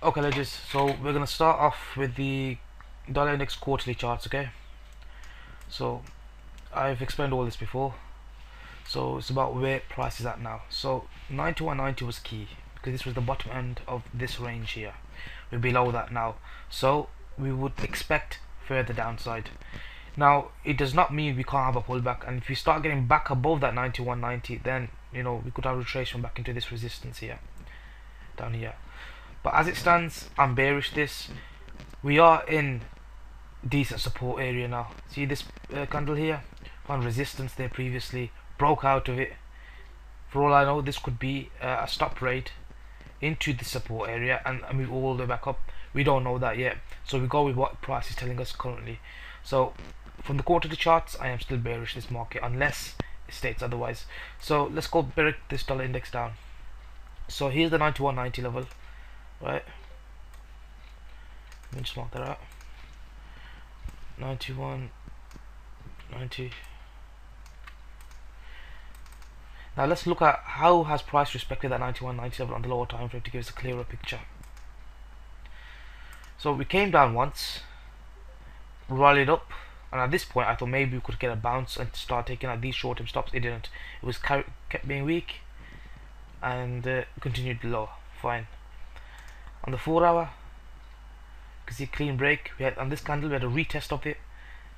Okay, legends. So we're gonna start off with the dollar index quarterly charts. Okay. So I've explained all this before. So it's about where price is at now. So 91.90 was key because this was the bottom end of this range here. We're below that now. So we would expect further downside. Now it does not mean we can't have a pullback, and if we start getting back above that 91.90, then we could have retracement back into this resistance here, down here. But as it stands, I'm bearish this. We are in decent support area now. See this candle here? Found resistance there previously, broke out of it. For all I know, this could be a stop rate into the support area and move all the way back up. We don't know that yet, so we go with what price is telling us currently. So from the quarterly charts, I am still bearish this market unless it states otherwise. So let's go break this dollar index down. So here's the 91.90 level, right? Let me just mark that out. 91.90. Now let's look at how has price respected that 91.90 level on the lower time frame to give us a clearer picture. So we came down once, rallied up, and at this point I thought maybe we could get a bounce and start taking out these short-term stops. It didn't. It was kept being weak and continued lower. Fine. On the 4 hour, you can see a clean break. We had on this candle, we had a retest of it,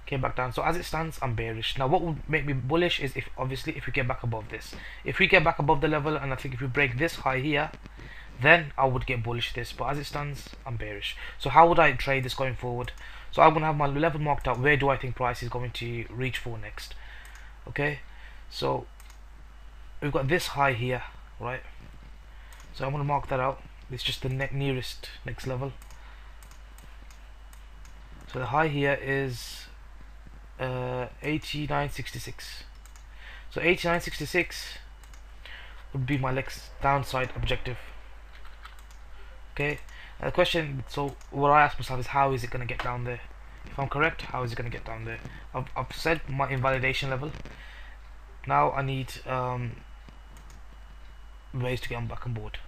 came back down. So as it stands, I'm bearish. Now what would make me bullish is if obviously if we get back above this. If we get back above the level, and I think if we break this high here, then I would get bullish this. But as it stands, I'm bearish. So how would I trade this going forward? So I'm gonna have my level marked out. Where do I think price is going to reach for next? Okay, so we've got this high here, right? So I'm gonna mark that out. It's just the nearest next level. So the high here is 89.66. So 89.66 would be my next downside objective. Okay. The question, so what I ask myself is, how is it going to get down there? If I'm correct, how is it going to get down there? I've set my invalidation level. Now I need ways to get back on board.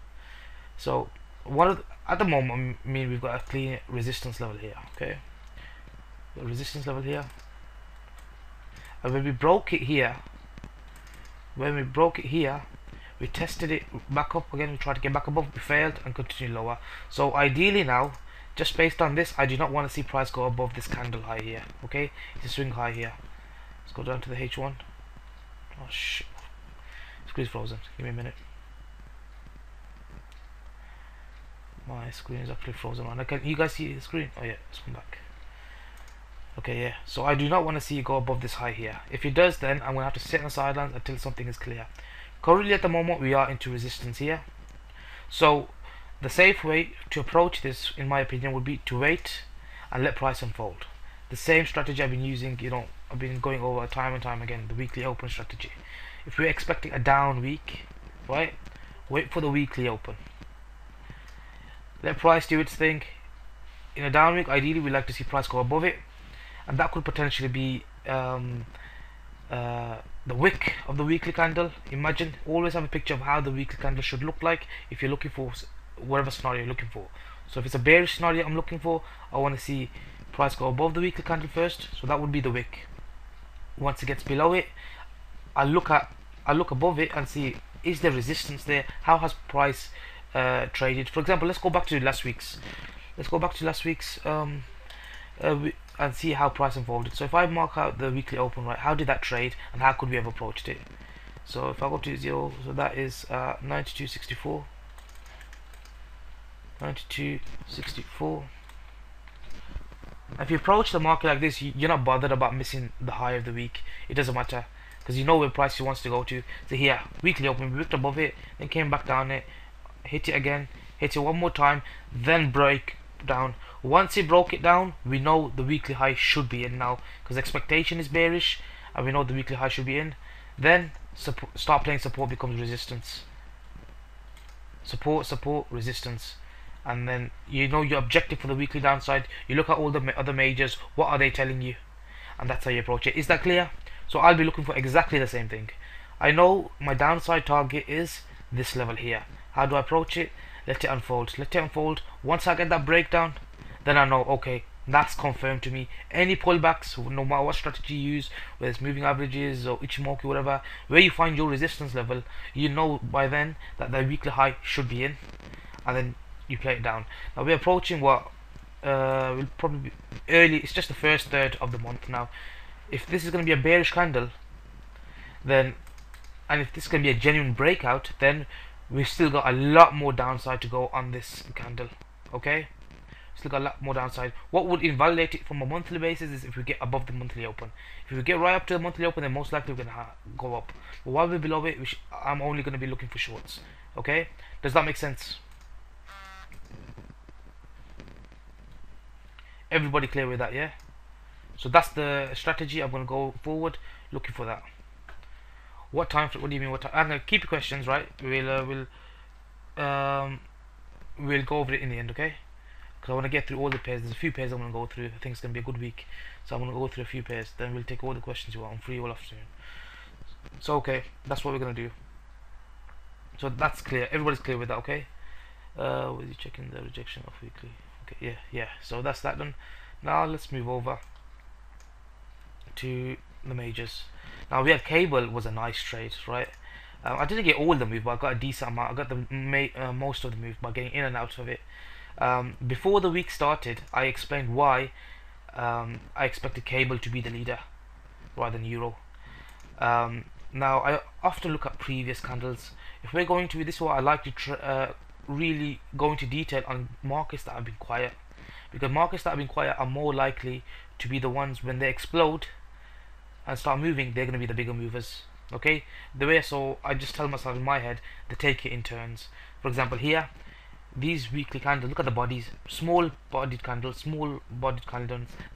So at the moment, I mean, we've got a clean resistance level here. Okay, the resistance level here. And when we broke it here, we tested it back up again. We tried to get back above, we failed, and continued lower. So ideally now, just based on this, I do not want to see price go above this candle high here. Okay, it's a swing high here. Let's go down to the H1. Oh shit, screen's frozen. Give me a minute. My screen is actually frozen on. Can you guys see the screen? Oh yeah, let's come back. Okay, yeah. So I do not want to see it go above this high here. If it does, then I'm gonna have to sit on the sidelines until something is clear. Currently at the moment we are into resistance here, so the safe way to approach this, in my opinion, would be to wait and let price unfold. The same strategy I've been using, I've been going over time and time again, the weekly open strategy. If we're expecting a down week, right, wait for the weekly open, let price do its thing. In a down week, ideally we like to see price go above it, and that could potentially be the wick of the weekly candle. Imagine, always have a picture of how the weekly candle should look like if you're looking for whatever scenario you're looking for. So if it's a bearish scenario I'm looking for, I want to see price go above the weekly candle first, so that would be the wick. Once it gets below it, I look above it and see, is there resistance there? How has price traded? For example, let's go back to last week's and see how price unfolded. So if I mark out the weekly open, right, how did that trade and how could we have approached it? So if I go to 0, so that is 92.64. 92.64. If you approach the market like this, you're not bothered about missing the high of the week. It doesn't matter, because you know where price wants to go to. So here, weekly open, we looked above it, then came back down it, hit it again, hit it one more time, then break down. Once it broke it down, we know the weekly high should be in now, because expectation is bearish and we know the weekly high should be in. Then start playing support becomes resistance. Support, resistance. And then you know your objective for the weekly downside. You look at all the other majors, what are they telling you, and that's how you approach it. Is that clear? So I'll be looking for exactly the same thing. I know my downside target is this level here. How do I approach it? let it unfold, let it unfold. Once I get that breakdown, then I know, okay, that's confirmed to me. Any pullbacks, no matter what strategy you use, whether it's moving averages or Ichimoku, whatever, where you find your resistance level, you know by then that the weekly high should be in, and then you play it down. Now we're approaching what will probably be early. It's just the first third of the month now. If this is going to be a bearish candle, then, and if this is going to be a genuine breakout, then we've still got a lot more downside to go on this candle. Okay, still got a lot more downside. What would invalidate it from a monthly basis is if we get above the monthly open. If we get right up to the monthly open, then most likely we're going to go up. But while we're below it, I'm only going to be looking for shorts. Okay, does that make sense? Everybody clear with that? Yeah, so that's the strategy. I'm going to go forward looking for that. What time? What do you mean? What time? I'm gonna keep your questions, right? We'll go over it in the end, okay? Because I want to get through all the pairs. There's a few pairs I'm gonna go through. I think it's gonna be a good week, so I'm gonna go through a few pairs. Then we'll take all the questions you want. I'm free all afternoon. So okay, that's what we're gonna do. So that's clear. Everybody's clear with that, okay? Was you checking the rejection of weekly? Okay, yeah. So that's that done. Now let's move over to the majors. Now we had cable was a nice trade, right? I didn't get all the move, but I got a decent amount. I got the most of the move by getting in and out of it. Before the week started, I explained why I expected cable to be the leader rather than euro. Now I often look at previous candles. If we're going to, this is what I like to really go into detail on markets that have been quiet, because markets that have been quiet are more likely to be the ones when they explode and start moving, they're going to be the bigger movers. Okay, the way, so I just tell myself in my head to take it in turns. For example, here, these weekly candles, look at the bodies, small bodied candles,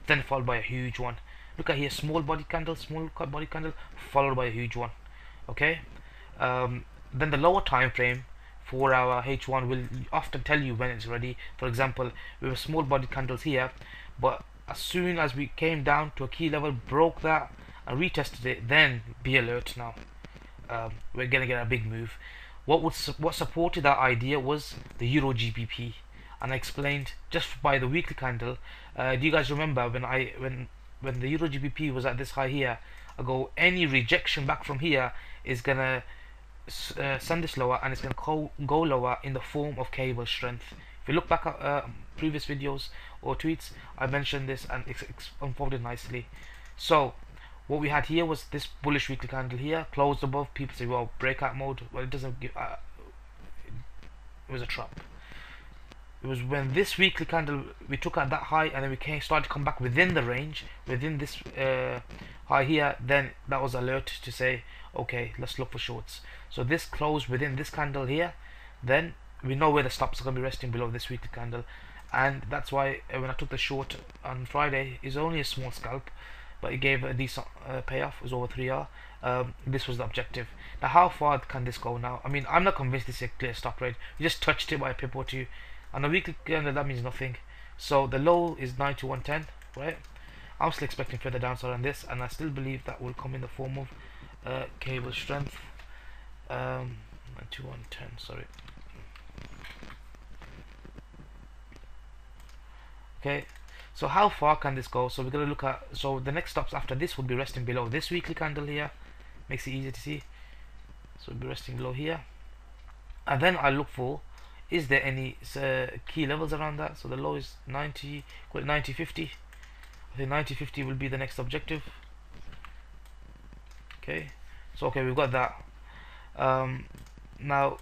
then followed by a huge one. Look at here, small bodied candle, followed by a huge one. Okay, then the lower time frame, 4 hour H1, will often tell you when it's ready. For example, we have small bodied candles here, but as soon as we came down to a key level, broke that and retested it, then be alert now. We're gonna get a big move. What supported that idea was the Euro GBP, and I explained just by the weekly candle. Do you guys remember when the Euro GBP was at this high here? I go, any rejection back from here is gonna send this lower, and it's gonna go lower in the form of cable strength. If you look back at previous videos or tweets, I mentioned this and it's unfolded nicely. So what we had here was this bullish weekly candle here, closed above. People say, well, breakout mode. Well, it doesn't give, it was a trap. It was when this weekly candle, we took at that high, and then we started to come back within the range, within this high here, then that was alert to say, okay, let's look for shorts. So this closed within this candle here, then we know where the stops are going to be resting below this weekly candle, and that's why when I took the short on Friday, it's only a small scalp, but it gave a decent payoff. It was over 3R. This was the objective. Now how far can this go now? I mean, I'm not convinced this is a clear stop rate. We just touched it by a pip or two. On a weekly candle, that means nothing. So the low is 9110, right? I'm still expecting further downside on this, and I still believe that will come in the form of cable strength. 9110, sorry. Okay, so how far can this go? So we're going to look at, so the next stops after this would be resting below this weekly candle here. Makes it easier to see. So we'll be resting below here, and then I look for, is there any key levels around that? So the low is 90, call it 90.50. I think 90.50 will be the next objective. Okay, so okay, we've got that. Now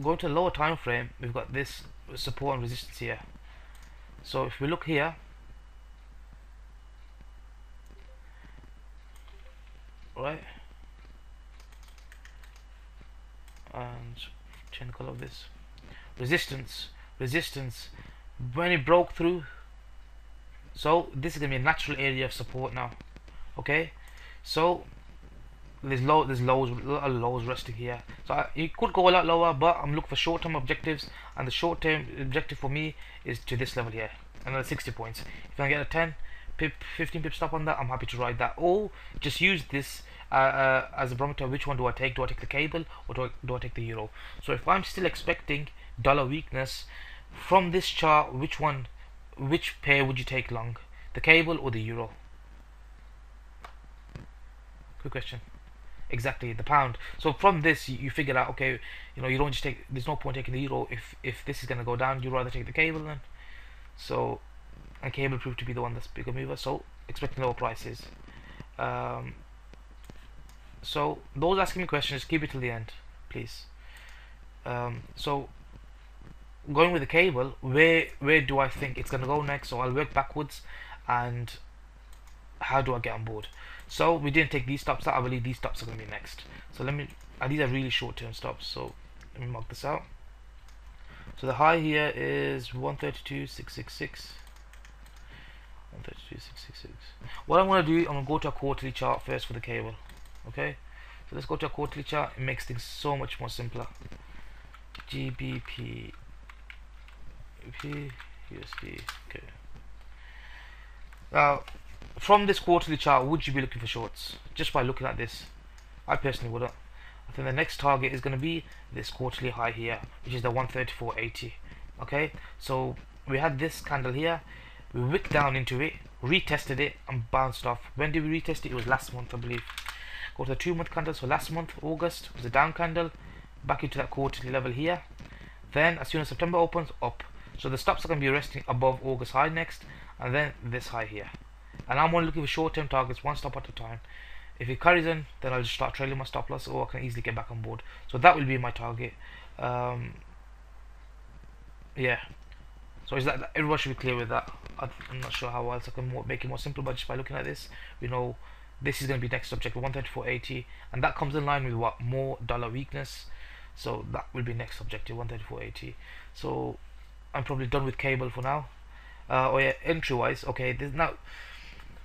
going to the lower time frame, we've got this support and resistance here. So if we look here, right, and change the color of this, resistance, when it broke through, so this is gonna be a natural area of support now. Okay, so there's lows, a lot of lows resting here. So you could go a lot lower, but I'm looking for short-term objectives, and the short-term objective for me is to this level here, another 60 points. If I get a 10 pip, 15 pip stop on that, I'm happy to ride that, or just use this as a barometer, which one do I take? Do I take the cable, or do I take the euro? So if I'm still expecting dollar weakness from this chart, which pair would you take long, the cable or the euro? Good question. Exactly, the pound. So from this, you figure out, okay, you don't just take. There's no point taking the euro if this is gonna go down. You rather take the cable then. So, and cable proved to be the one that's bigger mover. So expecting lower prices. Um, so those asking me questions, keep it till the end, please. So going with the cable, where do I think it's gonna go next? So I'll work backwards, and how do I get on board? So we didn't take these stops out. I believe these stops are going to be next. So let me, these are really short-term stops. So let me mark this out. So the high here is 132.666. 132.666. What I'm going to do, I'm going to go to a quarterly chart first for the cable. Okay. So let's go to a quarterly chart. It makes things so much more simpler. GBP, USD. Okay. Now, from this quarterly chart, would you be looking for shorts? Just by looking at this, I personally wouldn't. I think the next target is going to be this quarterly high here, which is the 134.80. Okay, so we had this candle here, we wicked down into it, retested it, and bounced off. When did we retest it? It was last month, I believe. Go to the 2-month candle. So last month, August, was a down candle, back into that quarterly level here. Then, as soon as September opens, up. So the stops are going to be resting above August high next, and then this high here. And I'm only looking for short-term targets, one stop at a time. If it carries in, then I'll just start trailing my stop loss, or I can easily get back on board. So that will be my target. Yeah. So is that everyone should be clear with that? I'm not sure how else I can make it more simple, but just by looking at this, we know this is going to be next objective 134.80, and that comes in line with what? More dollar weakness. So that will be next objective 134.80. So I'm probably done with cable for now. Oh yeah, entry wise, okay. There's now.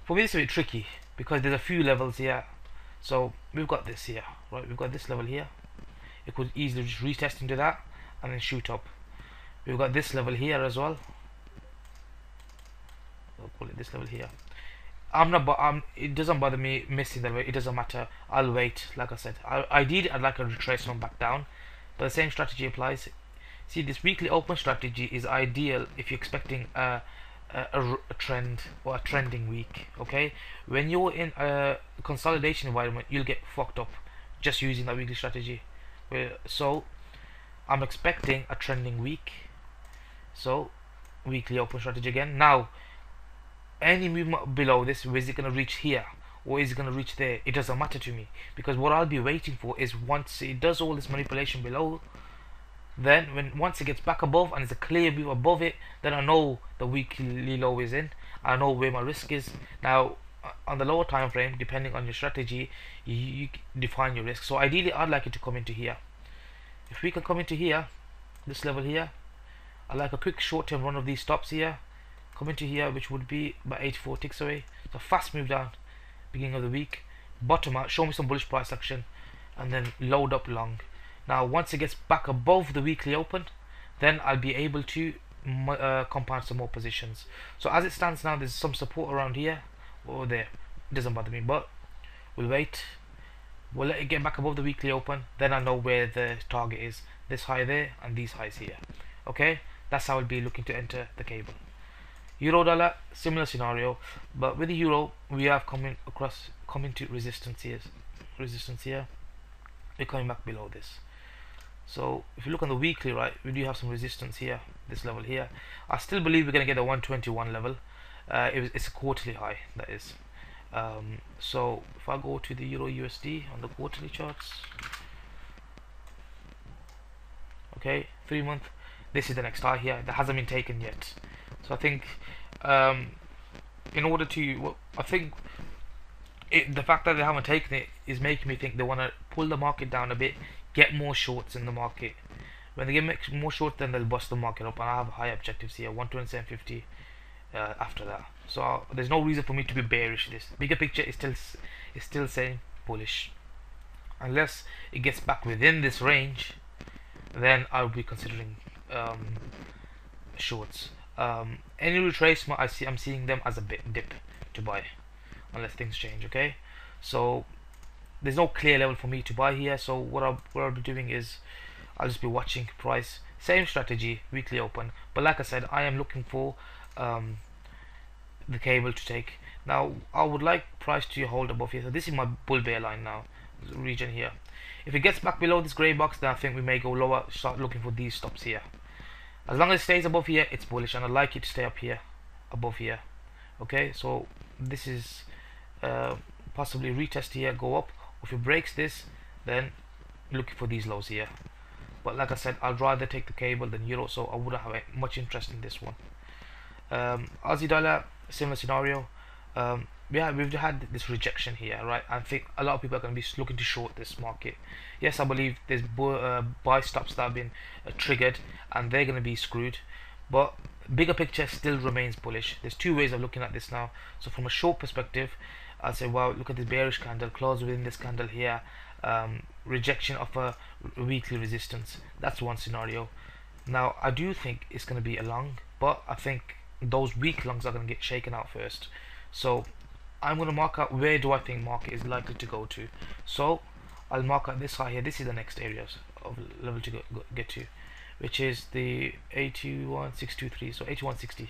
For me, this is a bit tricky because there's a few levels here. So we've got this here, right? We've got this level here. It could easily just retest into that and then shoot up. We've got this level here as well. I'll call it this level here. It doesn't bother me missing the way. It doesn't matter. I'll wait. Like I said, I'd like a retracement back down, but the same strategy applies. See, this weekly open strategy is ideal if you're expecting a trend or a trending week. Okay, when you're in a consolidation environment, you'll get fucked up just using that weekly strategy. So I'm expecting a trending week. So weekly open strategy again. Now, any movement below this, is it going to reach here or is it going to reach there? It doesn't matter to me, because what I'll be waiting for is once it does all this manipulation below, then once it gets back above and it's a clear view above it, then I know the weekly low is in. I know where my risk is. Now on the lower time frame, depending on your strategy, you define your risk. So ideally I'd like it to come into here. If we can come into here, this level here, I like a quick short-term run of these stops here, come into here, which would be about 84 ticks away. So fast move down beginning of the week, bottom out, show me some bullish price action, and then load up long. Now once it gets back above the weekly open, then I'll be able to compound some more positions. So as it stands now, there's some support around here or there. It doesn't bother me, but we'll wait. We'll let it get back above the weekly open, then I know where the target is. This high there and these highs here. Okay, that's how I'll be looking to enter the cable. Euro dollar, similar scenario, but with the euro we have coming to resistance here. We're coming back below this. So if you look on the weekly, right, we do have some resistance here, this level here. I still believe we're going to get the 121 level. It's a quarterly high, that is. So if I go to the Euro USD on the quarterly charts, okay, 3 month, this is the next high here that hasn't been taken yet. So I think in order to, well, I think the fact that they haven't taken it is making me think they want to pull the market down a bit, get more shorts in the market. When they get more shorts, then they'll bust the market up, and I have high objectives here, 127.50 after that. So there's no reason for me to be bearish. This bigger picture is still saying bullish. Unless it gets back within this range, then I'll be considering shorts. Any retracement, I'm seeing them as a bit dip to buy, unless things change. Okay, so there's no clear level for me to buy here. So what I'll be doing is I'll just be watching price. Same strategy, weekly open. But like I said, I am looking for the cable to take. Now I would like price to hold above here. So this is my bull bear line now, region here. If it gets back below this grey box, then I think we may go lower, start looking for these stops here. As long as it stays above here, it's bullish, and I like it to stay up here, above here. Okay, so this is possibly retest here, go up. If it breaks this, then looking for these lows here. But like I said, I'd rather take the cable than euro, so I wouldn't have much interest in this one. Aussie dollar, similar scenario. Yeah, we've had this rejection here, right? I think a lot of people are going to be looking to short this market. Yes, I believe there's buy stops that have been triggered, and they're going to be screwed. But bigger picture still remains bullish. There's two ways of looking at this now. So from a short perspective, I'd say, wow, look at this bearish candle, close within this candle here, rejection of a weekly resistance. That's one scenario. Now I do think it's going to be a long, but I think those weak longs are going to get shaken out first. So I'm going to mark out where do I think market is likely to go to. So I'll mark out this high here. This is the next areas of level to get to, which is the 81623. So 8160,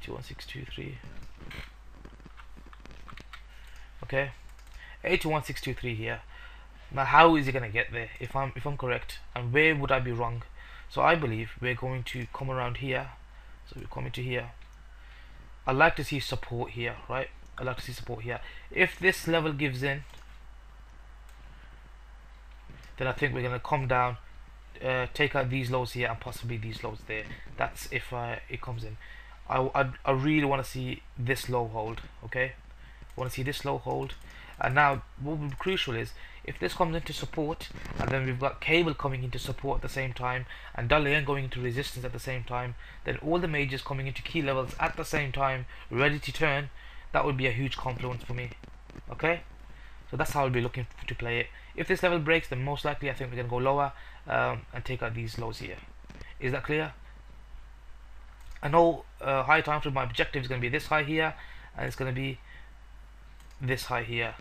81623. Okay, 81623 here. Now how is it going to get there? If I'm correct, and where would I be wrong? So I believe we're going to come around here. So we're coming to here. I'd like to see support here, right? I'd like to see support here. If this level gives in, then I think we're going to come down, take out these lows here and possibly these lows there. That's if it comes in. I really want to see this low hold, okay? I want to see this low hold. And now what will be crucial is if this comes into support, and then we've got cable coming into support at the same time, and dollar yen going into resistance at the same time, then all the majors coming into key levels at the same time, ready to turn, that would be a huge confluence for me. Okay, so that's how I'll be looking to play it. If this level breaks, then most likely I think we're going to go lower and take out these lows here. Is that clear? I know high time frame, my objective is going to be this high here, and it's going to be this high here.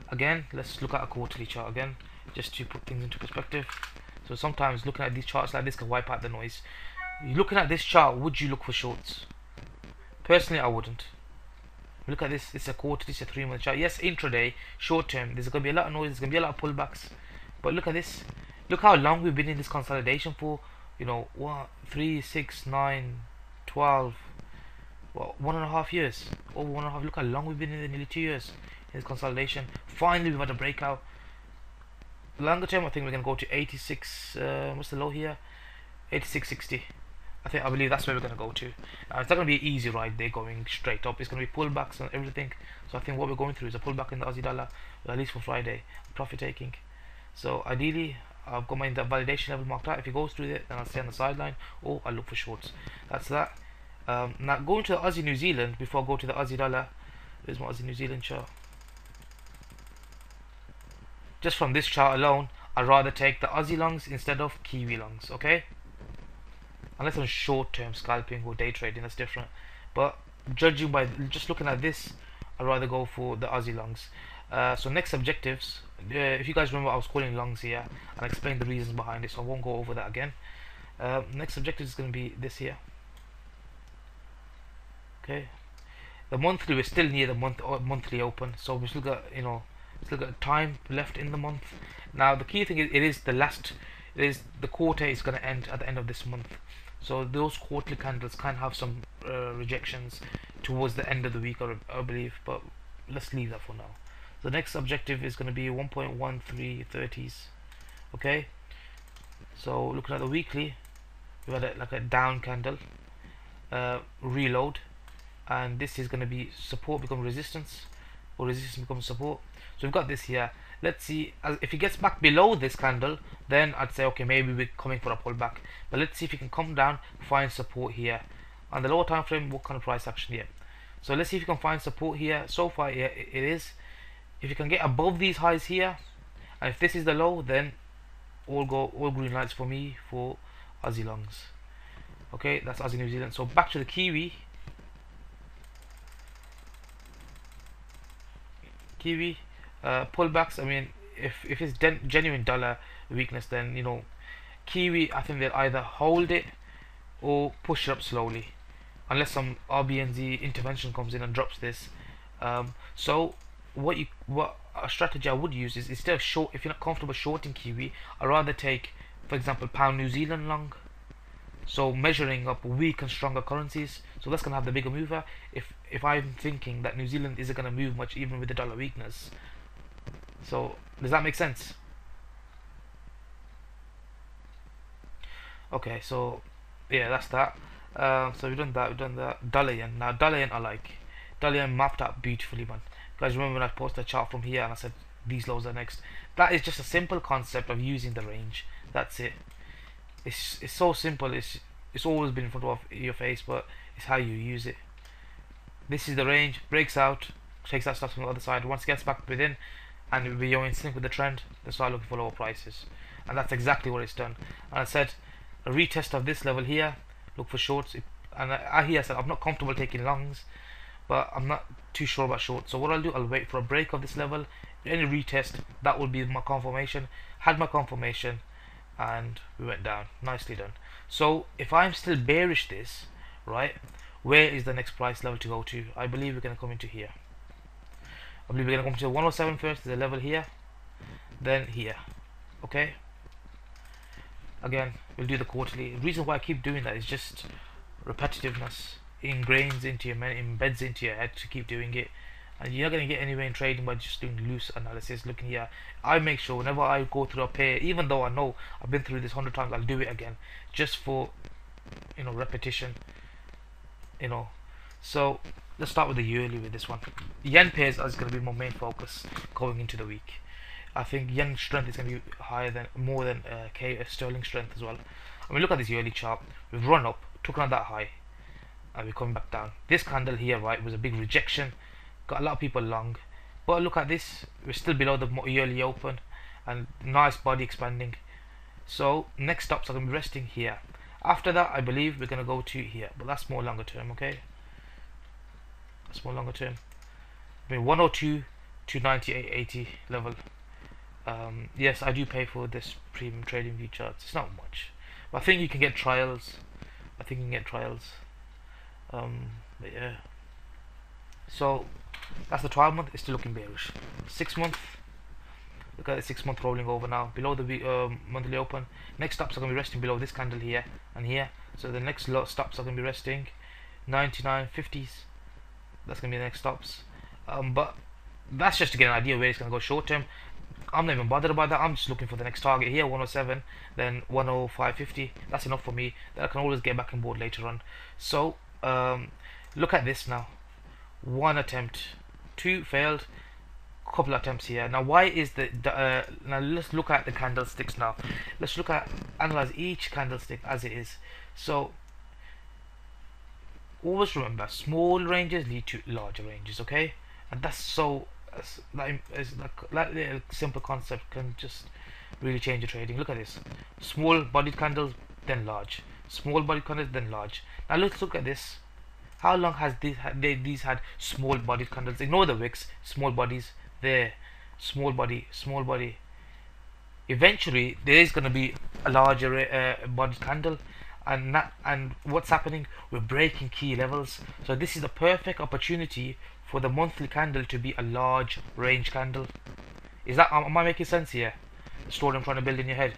Again, let's look at a quarterly chart again, just to put things into perspective. So sometimes looking at these charts like this can wipe out the noise. Looking at this chart, would you look for shorts? Personally, I wouldn't. Look at this, it's a quarterly, it's a 3-month chart. Yes, intraday, short term, there's going to be a lot of noise, there's going to be a lot of pullbacks. But look at this, look how long we've been in this consolidation for. You know, 1, 3, 6, 9, 12, well, 1.5 years. Over 1.5, look how long we've been in there, nearly 2 years. This consolidation. Finally we've had a breakout. Longer term I think we're going to go to 86, what's the low here, 86.60. I believe that's where we're going to go to. Now it's not going to be an easy ride there going straight up. It's going to be pullbacks and everything. So I think what we're going through is a pullback in the Aussie dollar, at least for Friday, profit taking. So ideally I've got my validation level marked out. If it goes through it, then I'll stay on the sideline, or I'll look for shorts. That's that. Now going to the Aussie New Zealand before I go to the Aussie dollar. There's my Aussie New Zealand chart. Just from this chart alone, I'd rather take the Aussie longs instead of Kiwi longs, okay? Unless on short-term scalping or day trading, that's different. But judging by just looking at this, I'd rather go for the Aussie longs. So next objectives, if you guys remember, I was calling longs here, and I explained the reasons behind it, so I won't go over that again. Next objective is going to be this here. Okay, the monthly, we're still near the monthly open, so we still got, you know, still got time left in the month. Now the key thing is the quarter is going to end at the end of this month, so those quarterly candles can have some rejections towards the end of the week, I believe, but let's leave that for now. The next objective is going to be 1.1330s. okay, so looking at the weekly, we had like a down candle, reload, and this is going to be support become resistance, or resistance becomes support. So we've got this here. Let's see, if it gets back below this candle, then I'd say okay, maybe we're coming for a pullback. But let's see if we can come down, find support here on the lower time frame. What kind of price action here? So let's see if you can find support here. So far it is. If you can get above these highs here, and if this is the low, then all green lights for me for Aussie longs. Okay, that's Aussie New Zealand. So back to the Kiwi. pullbacks, I mean, if it's genuine dollar weakness, then Kiwi, I think they'll either hold it or push it up slowly, unless some RBNZ intervention comes in and drops this. So what a strategy I would use is, instead of short, if you're not comfortable shorting Kiwi, I'd rather take, for example, pound New Zealand long. So measuring up weak and stronger currencies, so that's gonna have the bigger mover. If I'm thinking that New Zealand isn't gonna move much even with the dollar weakness. So does that make sense? Okay, so yeah, that's that. So we've done that. We've done that. Dollar yen. Now dollar yen, I like. Dollar yen mapped out beautifully, man. Guys, remember when I posted a chart from here and I said these lows are next? That is just a simple concept of using the range. That's it. It's so simple. It's always been in front of your face, but it's how you use it. This is the range. Breaks out, takes that stuff from the other side. Once it gets back within, and we're in sync with the trend, then start looking for lower prices. And that's exactly what it's done. And I said a retest of this level here. Look for shorts. And I said I'm not comfortable taking longs, but I'm not too sure about shorts. So what I'll do, I'll wait for a break of this level. Any retest, that will be my confirmation. Had my confirmation, and we went down. Nicely done. So if I'm still bearish this, right, where is the next price level to go to? I believe we're going to come into here. I believe we're going to come to 107 first. There's a level here, then here. Okay, again we'll do the quarterly. The reason why I keep doing that is just repetitiveness. Ingrains into your embeds into your head to keep doing it, and you're not going to get anywhere in trading by just doing loose analysis. Looking here, I make sure whenever I go through a pair, even though I know I've been through this 100 times, I'll do it again just for repetition. So let's start with the yearly with this one. Yen pairs is going to be my main focus going into the week. I think yen strength is going to be more than sterling strength as well. I mean, look at this yearly chart. We've run up, took on that high, and we're coming back down. This candle here, right, was a big rejection. Got a lot of people long, but look at this. We're still below the yearly open, and nice body expanding. So next stops are going to be resting here. After that, I believe we're going to go to here, but that's more longer term. Okay, that's more longer term. I mean, 102 to 98.80 level. Yes, I do pay for this premium trading view charts. It's not much, but I think you can get trials. But yeah. So that's the 12 month. It's still looking bearish. 6 month. Look at the 6 month rolling over now, below the monthly open. Next stops are going to be resting below this candle here and here. So the next lot stops are going to be resting 99.50s. That's going to be the next stops. But that's just to get an idea where it's going to go short term. I'm not even bothered about that. I'm just looking for the next target here, 107, then 105.50. That's enough for me. Then I can always get back on board later on. So look at this now. One attempt, two failed, couple attempts here. Now why is now let's look at the candlesticks now. Let's analyze each candlestick as it is. So always remember, small ranges lead to larger ranges, okay? And that's so that little simple concept can just really change your trading. Look at this. Small bodied candles, then large. Small bodied candles, then large. Now let's look at this. How long has these had small bodied candles? Ignore the wicks. Small bodies there. Small body, small body. Eventually there is going to be a larger bodied candle, and what's happening? We're breaking key levels. So this is the perfect opportunity for the monthly candle to be a large range candle. Am I making sense here? The story I'm trying to build in your head.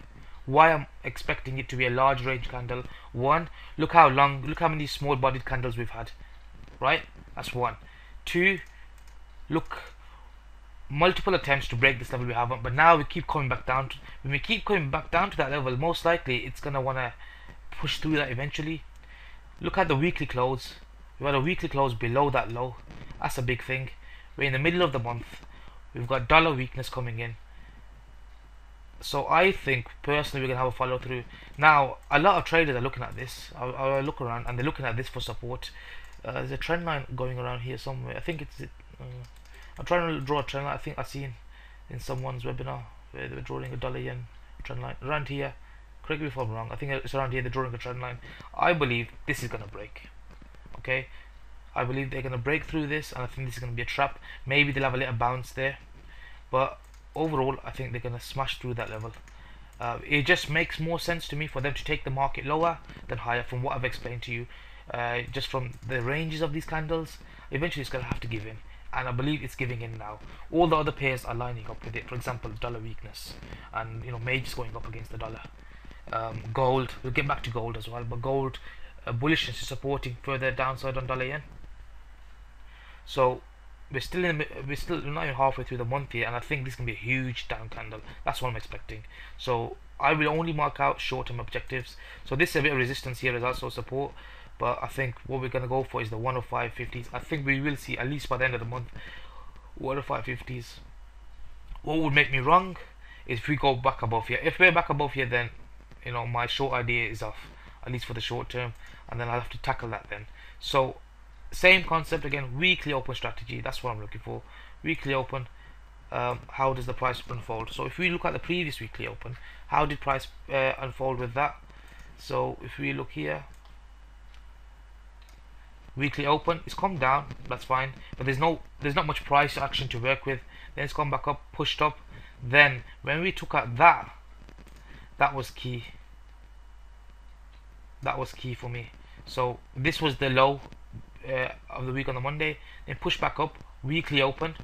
Why I'm expecting it to be a large range candle. One, look how many small bodied candles we've had. Right? That's one. Two, look, multiple attempts to break this level we haven't, but now we keep coming back down. When we keep coming back down to that level, most likely it's gonna wanna push through that eventually. Look at the weekly close. We've got a weekly close below that low. That's a big thing. We're in the middle of the month. We've got dollar weakness coming in. So I think personally we're gonna have a follow through. Now a lot of traders are looking at this. I look around and they're looking at this for support. There's a trend line going around here somewhere. I think it's I'm trying to draw a trend line. I think I've seen in someone's webinar where they were drawing a dollar yen trend line around here. Correct me if I'm wrong. I think it's around here they're drawing a trend line. I believe this is gonna break. Okay, I believe they're gonna break through this, and I think this is gonna be a trap. Maybe they'll have a little bounce there, but overall I think they're gonna smash through that level. It just makes more sense to me for them to take the market lower than higher from what I've explained to you. Just from the ranges of these candles, eventually it's going to have to give in. And I believe it's giving in now. All the other pairs are lining up with it. For example, dollar weakness. And, majors going up against the dollar. Gold, we'll get back to gold as well. But gold, bullishness is supporting further downside on dollar yen. So we're not even halfway through the month here, and I think this can be a huge down candle. That's what I'm expecting. So I will only mark out short-term objectives. So this is a bit of resistance here, is also support, but I think what we're going to go for is the 105.50s. I think we will see, at least by the end of the month, 105.50s. What would make me wrong is if we go back above here. If we're back above here, then my short idea is off, at least for the short term, and then I'll have to tackle that then. So same concept again, weekly open strategy. That's what I'm looking for. Weekly open. How does the price unfold? So if we look at the previous weekly open, how did price unfold with that? So if we look here, weekly open, it's come down, that's fine, but there's not much price action to work with. Then it's come back up, pushed up. Then when we took out that was key. That was key for me. So this was the low of the week on the Monday. Then pushed back up, weekly open.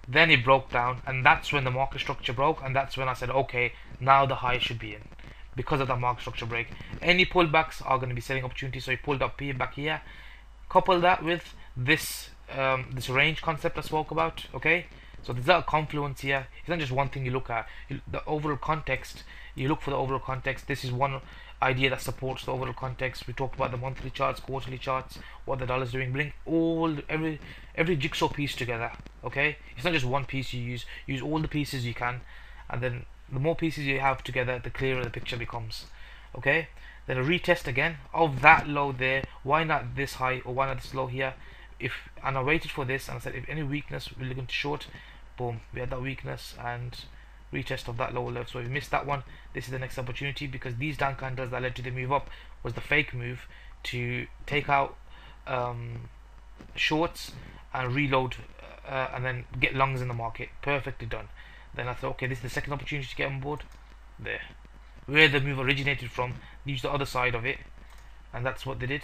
Then it broke down, and that's when the market structure broke, and that's when I said, okay, now the high should be in because of the market structure break. Any pullbacks are going to be selling opportunities. So he pulled up here, back here. Couple that with this this range concept I spoke about. Okay, so there's a confluence here. It's not just one thing you look at. The overall context. You look for the overall context. This is one idea that supports the overall context. We talked about the monthly charts, quarterly charts, what the dollar's doing. Bring every jigsaw piece together. Okay, it's not just one piece you use. Use all the pieces you can, and then the more pieces you have together, the clearer the picture becomes. Okay, then a retest again of that low there. Why not this high, or why not this low here? And I waited for this, and I said if any weakness we're looking to short. Boom, we had that weakness and retest of that lower level. So if we missed that one, this is the next opportunity, because these down candles that led to the move up was the fake move to take out shorts and reload and then get longs in the market. Perfectly done. Then I thought, okay, this is the second opportunity to get on board. There, where the move originated from, use the other side of it, and that's what they did.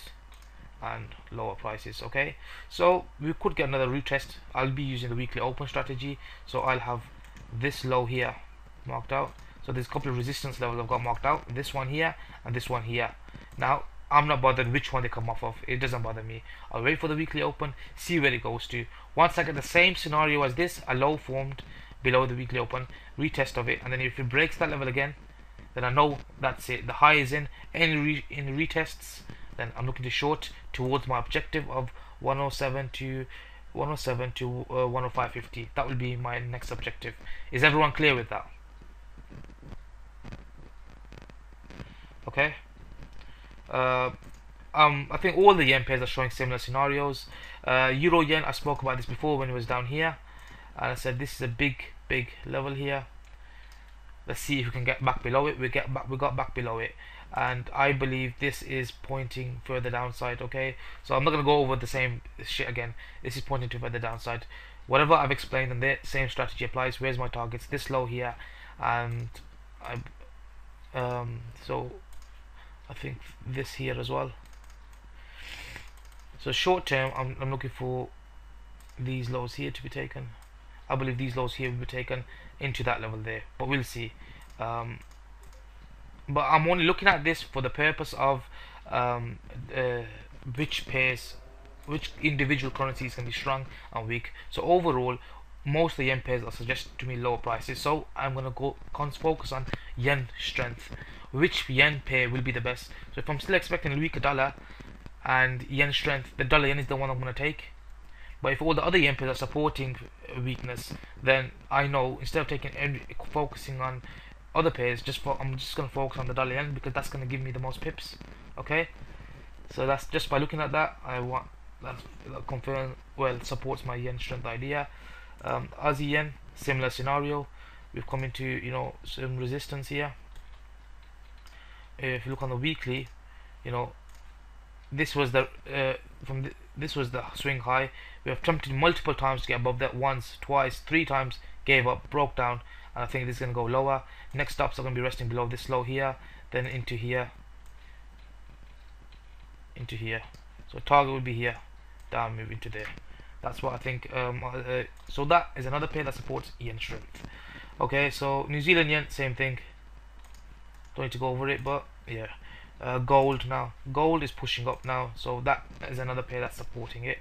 And lower prices. Okay, so we could get another retest. I'll be using the weekly open strategy, so I'll have this low here marked out. So there's a couple of resistance levels I've got marked out, this one here and this one here. Now I'm not bothered which one they come off of, it doesn't bother me. I'll wait for the weekly open, see where it goes to. Once I get the same scenario as this, a low formed below the weekly open, retest of it, and then if it breaks that level again, then I know that's it, the high is in. Any retests, then I'm looking to short towards my objective of 107 to 105.50. That will be my next objective. Is everyone clear with that? Okay. I think all the yen pairs are showing similar scenarios. Euro yen, I spoke about this before when it was down here, and I said this is a big level here. Let's see if we can get back below it. We got back below it, and I believe this is pointing further downside. Okay, so I'm not gonna go over the same shit again. This is pointing to further downside. Whatever I've explained, and the same strategy applies. Where's my targets? This low here, and so I think this here as well. So short term, I'm looking for these lows here to be taken. I believe these lows here will be taken into that level there, but we'll see. But I'm only looking at this for the purpose of which pairs, which individual currencies can be strong and weak. So overall, most of the yen pairs are suggested to me lower prices. So I'm gonna focus on yen strength. Which yen pair will be the best? So if I'm still expecting a weaker dollar and yen strength, the dollar yen is the one I'm gonna take. But if all the other yen pairs are supporting weakness, then I know instead of focusing on other pairs, I'm just going to focus on the dollar yen, because that's going to give me the most pips. Okay, so that's just by looking at that, that confirm, well, supports my yen strength idea. Aussie yen, similar scenario. We've come into some resistance here. If you look on the weekly, this was the this was the swing high. We have attempted multiple times to get above that, once, twice, three times, gave up, broke down, and I think this is going to go lower. Next stops are going to be resting below this low here, then into here, into here. So target will be here, down, move into there. That's what I think. So that is another pair that supports yen strength. Okay, so New Zealand yen, same thing. Don't need to go over it, but yeah. Gold now. Gold is pushing up now, so that is another pair that's supporting it.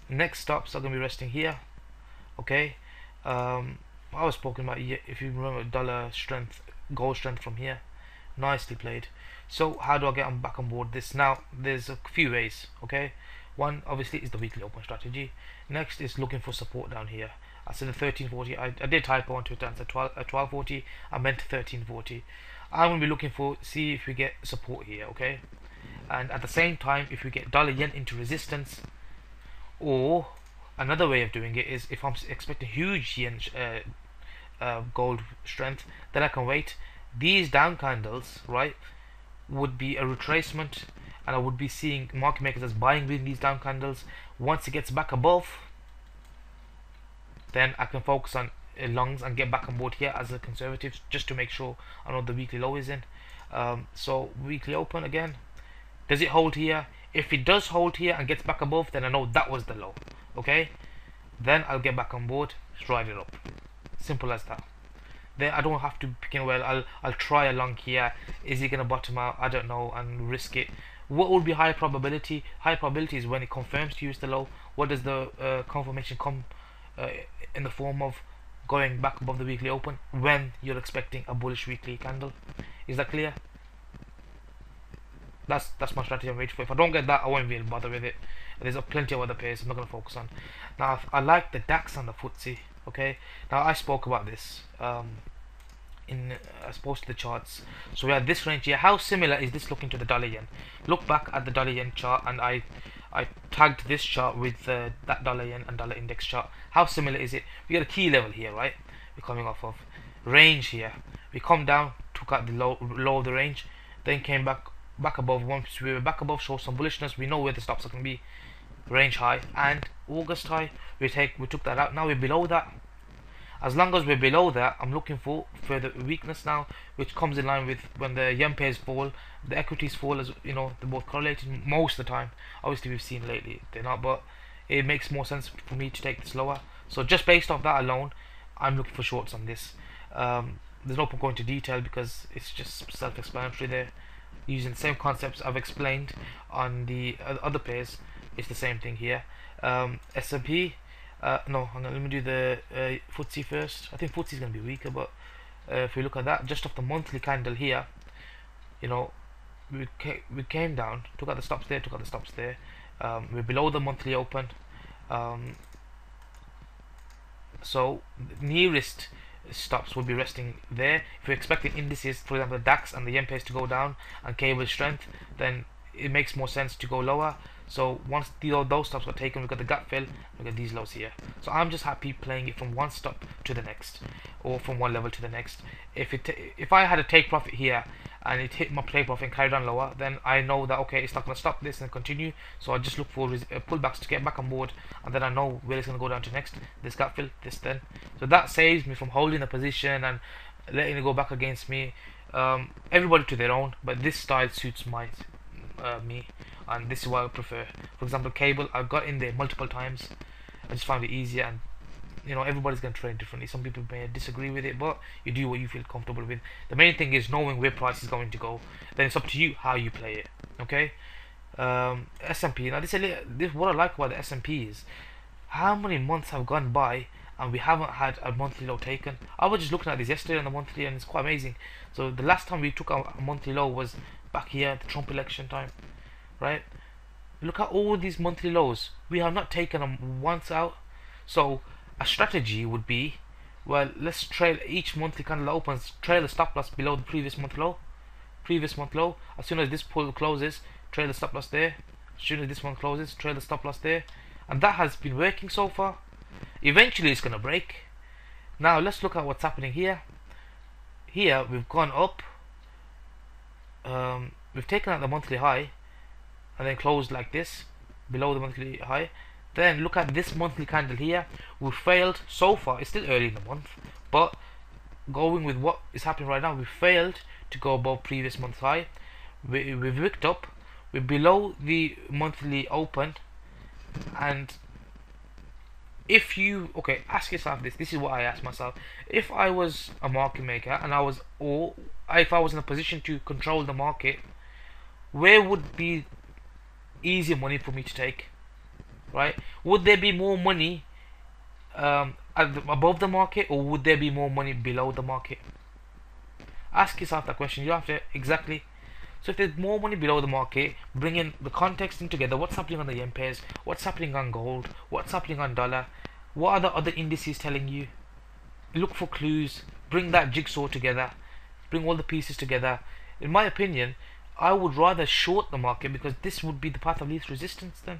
Next stops are going to be resting here. Okay. I was talking about, if you remember, dollar strength, gold strength from here. Nicely played. So how do I get back on board this? Now there's a few ways. Okay. One obviously is the weekly open strategy. Next is looking for support down here. I said the 1340. I did typo on Twitter and said 1240. I meant 1340. I'm going to be looking for, see if we get support here, okay? And at the same time, if we get dollar yen into resistance, or another way of doing it is, if I'm expecting huge yen gold strength, then I can wait. These down candles, right, would be a retracement, and I would be seeing market makers as buying within these down candles. Once it gets back above, then I can focus on longs and get back on board here as a conservative, just to make sure I know the weekly low is in. So weekly open again, does it hold here? If it does hold here and gets back above, then I know that was the low. Okay, then I'll get back on board, ride it up, simple as that. Then I don't have to begin, well, I'll try a long here, is it gonna bottom out, I don't know, and risk it. What would be high probability? High probability is when it confirms to use the low. What does the confirmation come in the form of? Going back above the weekly open when you're expecting a bullish weekly candle. Is that clear? That's my strategy I'm waiting for. If I don't get that, I won't even bother with it. There's plenty of other pairs I'm not going to focus on. Now I like the DAX and the FTSE. Okay, now I spoke about this as opposed to the charts. So we have this range here. How similar is this looking to the dollar yen? Look back at the dollar yen chart, and I tagged this chart with that dollar yen and dollar index chart. How similar is it? We got a key level here, right? We're coming off of range here. We come down, took out the low of the range, then came back above. Once we were back above, show some bullishness. We know where the stops are going to be. Range high and August high. We took that out. Now we're below that. As long as we're below that, I'm looking for further weakness now, which comes in line with when the yen pairs fall, the equities fall, as you know, they're both correlated most of the time. Obviously we've seen lately they're not, but it makes more sense for me to take this lower. So just based off that alone, I'm looking for shorts on this. There's no point going into detail because it's just self-explanatory there. Using the same concepts I've explained on the other pairs, it's the same thing here. S&P, no, let me do the FTSE first. I think FTSE is going to be weaker, but if we look at that, just off the monthly candle here, you know, we came down, took out the stops there, took out the stops there. We're below the monthly open. So the nearest stops will be resting there. If we're expecting indices, for example the DAX and the yen pairs to go down and cable strength, then it makes more sense to go lower. So once those stops got taken, we've got the gap fill, we've got these lows here. So I'm just happy playing it from one stop to the next, or from one level to the next. If I had a take profit here and it hit my take profit and carried on lower, then I know that okay, it's not going to stop this and continue. So I just look for pullbacks to get back on board, and then I know where it's going to go down to next. This gap fill, this then. So that saves me from holding the position and letting it go back against me. Everybody to their own, but this style suits me, and this is what I prefer. For example, cable, I've got in there multiple times. I just found it easier, and you know, everybody's going to trade differently. Some people may disagree with it, but you do what you feel comfortable with. The main thing is knowing where price is going to go. Then it's up to you how you play it. Okay. S&P. Now this what I like about the S&P is how many months have gone by and we haven't had a monthly low taken. I was just looking at this yesterday on the monthly, and it's quite amazing. So the last time we took a monthly low was back here, the Trump election time, right? Look at all these monthly lows. We have not taken them once out. So a strategy would be, well, let's trail each monthly candle that opens, trail the stop loss below the previous month low. As soon as this pull closes, trail the stop loss there. As soon as this one closes, trail the stop loss there. And that has been working so far. Eventually it's going to break. Now let's look at what's happening here. Here we've gone up. We've taken out the monthly high, and then closed like this below the monthly high. Then look at this monthly candle here. We failed so far. It's still early in the month, but going with what is happening right now, we failed to go above previous month's high. We've wicked up. We're below the monthly open, and if you ask yourself this. This is what I ask myself. If I was a market maker and if I was in a position to control the market, where would be easier money for me to take? Right? Would there be more money above the market, or would there be more money below the market? Ask yourself that question. You have to exactly. So if there's more money below the market, bring in the context in together. What's happening on the yen pairs? What's happening on gold? What's happening on dollar? What are the other indices telling you? Look for clues. Bring that jigsaw together. Bring all the pieces together. In my opinion, I would rather short the market, because this would be the path of least resistance then.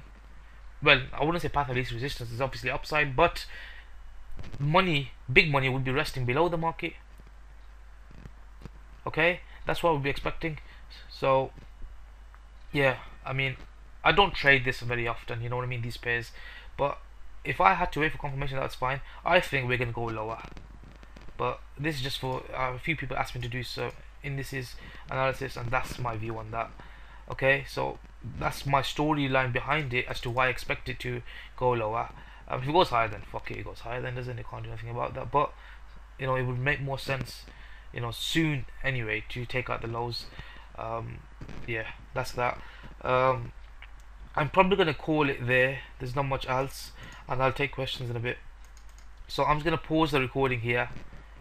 Well, I wouldn't say path of least resistance. There's obviously upside, but money, big money, would be resting below the market. Okay, that's what we'll be expecting. So yeah, I mean, I don't trade this very often, you know what I mean, these pairs, but if I had to wait for confirmation, that's fine. I think we're gonna go lower, but this is just for a few people asked me to do so indices analysis, and that's my view on that. Okay, so that's my storyline behind it as to why I expect it to go lower. If it goes higher, then fuck it, it goes higher then, doesn't it? Can't do anything about that, but you know, it would make more sense, you know, soon anyway, to take out the lows. Yeah, that's that. I'm probably gonna call it there. There's not much else, and I'll take questions in a bit. So I'm just gonna pause the recording here.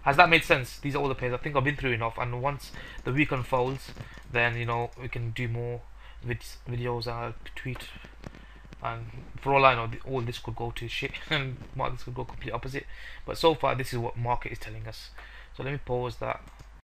Has that made sense? These are all the pairs. I think I've been through enough, and once the week unfolds, then you know we can do more videos, and I'll tweet. And for all I know, all this could go to shit, and markets could go complete opposite. But so far, this is what market is telling us. So let me pause that.